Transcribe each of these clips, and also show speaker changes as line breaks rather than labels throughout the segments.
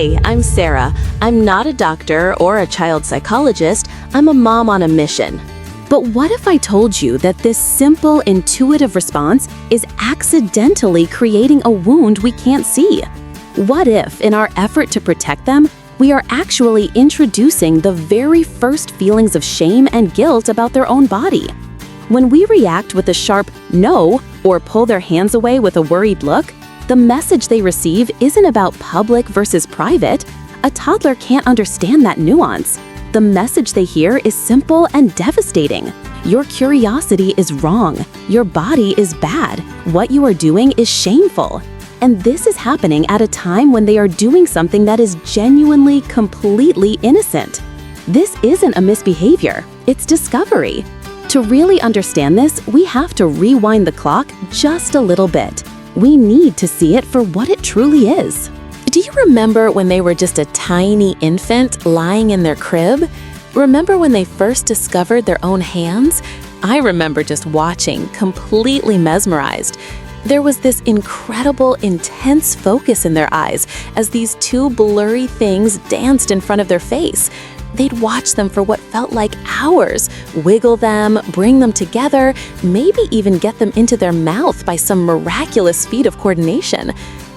Hi, I'm Sarah. I'm not a doctor or a child psychologist. I'm a mom on a mission. But what if I told you that this simple, intuitive response is accidentally creating a wound we can't see? What if, in our effort to protect them, we are actually introducing the very first feelings of shame and guilt about their own body? When we react with a sharp no or pull their hands away with a worried look, the message they receive isn't about public versus private. A toddler can't understand that nuance. The message they hear is simple and devastating. Your curiosity is wrong. Your body is bad. What you are doing is shameful. And this is happening at a time when they are doing something that is genuinely, completely innocent. This isn't a misbehavior, it's discovery. To really understand this, we have to rewind the clock just a little bit. We need to see it for what it truly is. Do you remember when they were just a tiny infant lying in their crib? Remember when they first discovered their own hands? I remember just watching, completely mesmerized. There was this incredible, intense focus in their eyes as these two blurry things danced in front of their face. They'd watch them for what felt like hours, wiggle them, bring them together, maybe even get them into their mouth by some miraculous feat of coordination.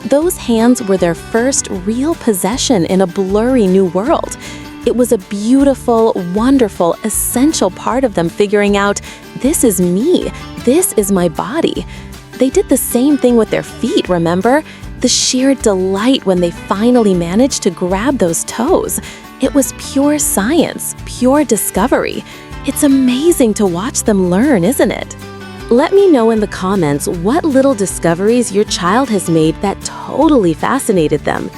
Those hands were their first real possession in a blurry new world. It was a beautiful, wonderful, essential part of them figuring out, this is me, this is my body. They did the same thing with their feet, remember? The sheer delight when they finally managed to grab those toes. It was pure science, pure discovery. It's amazing to watch them learn, isn't it? Let me know in the comments what little discoveries your child has made that totally fascinated them.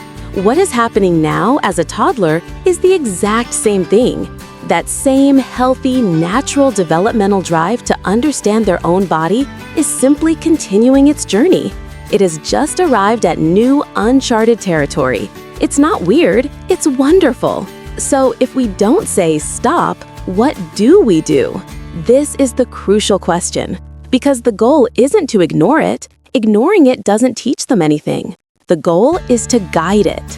What is happening now as a toddler is the exact same thing. That same healthy, natural developmental drive to understand their own body is simply continuing its journey. It has just arrived at new, uncharted territory. It's not weird, it's wonderful. So if we don't say stop, what do we do? This is the crucial question. Because the goal isn't to ignore it. Ignoring it doesn't teach them anything. The goal is to guide it.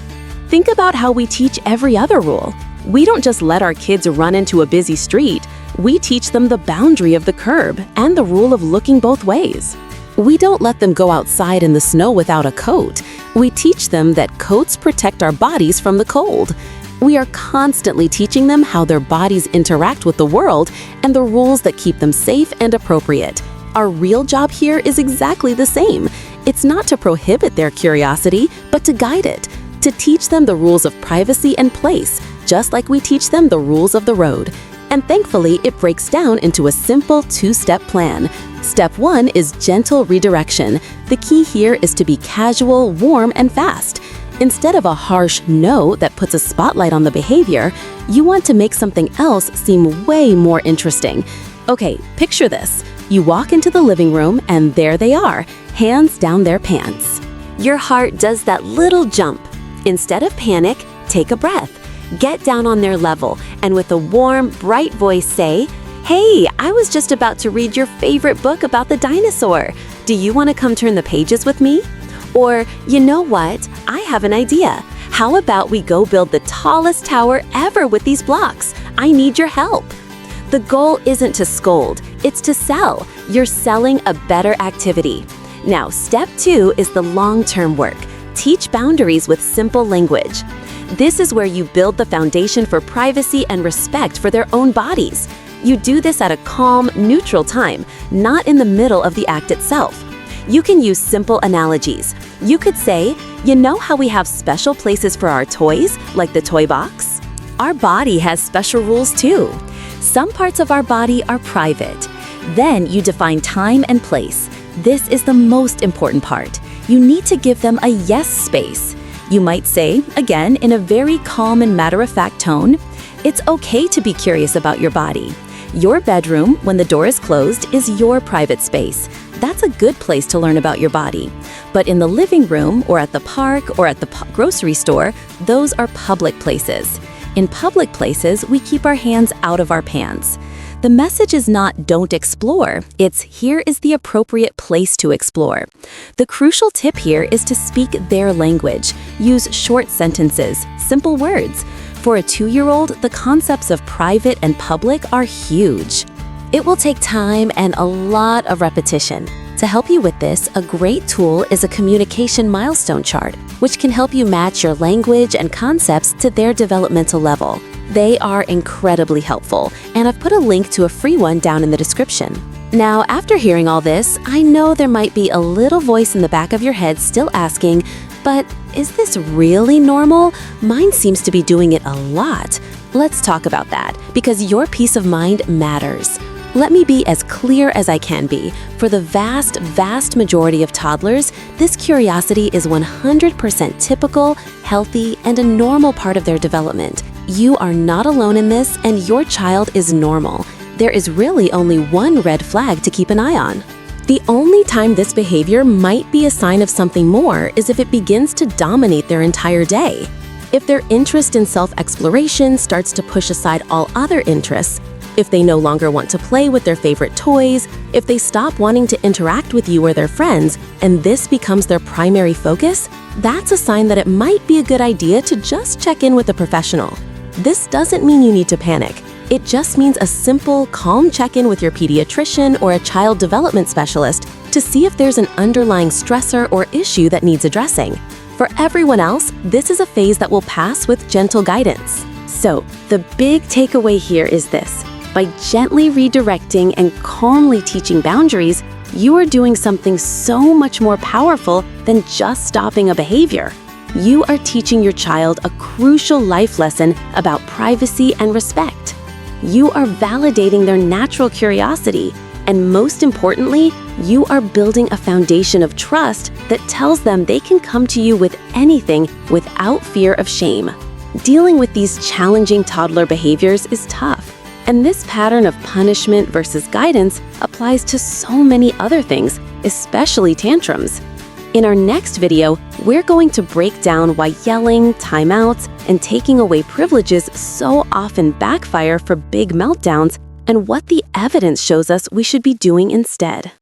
Think about how we teach every other rule. We don't just let our kids run into a busy street. We teach them the boundary of the curb and the rule of looking both ways. We don't let them go outside in the snow without a coat. We teach them that coats protect our bodies from the cold. We are constantly teaching them how their bodies interact with the world and the rules that keep them safe and appropriate. Our real job here is exactly the same. It's not to prohibit their curiosity, but to guide it, to teach them the rules of privacy and place, just like we teach them the rules of the road. And thankfully, it breaks down into a simple two-step plan. Step 1 is gentle redirection. The key here is to be casual, warm, and fast. Instead of a harsh no that puts a spotlight on the behavior, you want to make something else seem way more interesting. Okay, picture this. You walk into the living room and there they are, hands down their pants. Your heart does that little jump. Instead of panic, take a breath. Get down on their level and with a warm, bright voice say, "Hey, I was just about to read your favorite book about the dinosaur. Do you want to come turn the pages with me?" Or, "You know what? I have an idea. How about we go build the tallest tower ever with these blocks? I need your help." The goal isn't to scold, it's to sell. You're selling a better activity. Now, step 2 is the long-term work. Teach boundaries with simple language. This is where you build the foundation for privacy and respect for their own bodies. You do this at a calm, neutral time, not in the middle of the act itself. You can use simple analogies. You could say, "You know how we have special places for our toys, like the toy box? Our body has special rules too. Some parts of our body are private." Then you define time and place. This is the most important part. You need to give them a yes space. You might say, again, in a very calm and matter-of-fact tone, "It's okay to be curious about your body. Your bedroom, when the door is closed, is your private space. That's a good place to learn about your body. But in the living room, or at the park, or at the grocery store, those are public places. In public places, we keep our hands out of our pants." The message is not "don't explore," it's "here is the appropriate place to explore." The crucial tip here is to speak their language. Use short sentences, simple words. For a 2-year-old, the concepts of private and public are huge. It will take time and a lot of repetition. To help you with this, a great tool is a communication milestone chart, which can help you match your language and concepts to their developmental level. They are incredibly helpful, and I've put a link to a free one down in the description. Now, after hearing all this, I know there might be a little voice in the back of your head still asking, but is this really normal? Mine seems to be doing it a lot. Let's talk about that, because your peace of mind matters. Let me be as clear as I can be. For the vast majority of toddlers, this curiosity is 100% typical, healthy, and a normal part of their development. You are not alone in this, and your child is normal. There is really only one red flag to keep an eye on. The only time this behavior might be a sign of something more is if it begins to dominate their entire day. If their interest in self-exploration starts to push aside all other interests, if they no longer want to play with their favorite toys, if they stop wanting to interact with you or their friends, and this becomes their primary focus, that's a sign that it might be a good idea to just check in with a professional. This doesn't mean you need to panic. It just means a simple, calm check-in with your pediatrician or a child development specialist to see if there's an underlying stressor or issue that needs addressing. For everyone else, this is a phase that will pass with gentle guidance. So, the big takeaway here is this. By gently redirecting and calmly teaching boundaries, you are doing something so much more powerful than just stopping a behavior. You are teaching your child a crucial life lesson about privacy and respect. You are validating their natural curiosity, and most importantly, you are building a foundation of trust that tells them they can come to you with anything without fear of shame. Dealing with these challenging toddler behaviors is tough. And this pattern of punishment versus guidance applies to so many other things, especially tantrums. In our next video, we're going to break down why yelling, timeouts, and taking away privileges so often backfire for big meltdowns and what the evidence shows us we should be doing instead.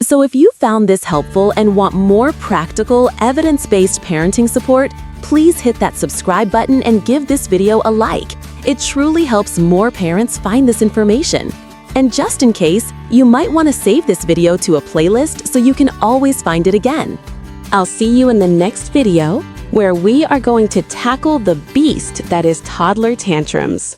So if you found this helpful and want more practical, evidence-based parenting support, please hit that subscribe button and give this video a like. It truly helps more parents find this information. And just in case, you might want to save this video to a playlist so you can always find it again. I'll see you in the next video, where we are going to tackle the beast that is toddler tantrums.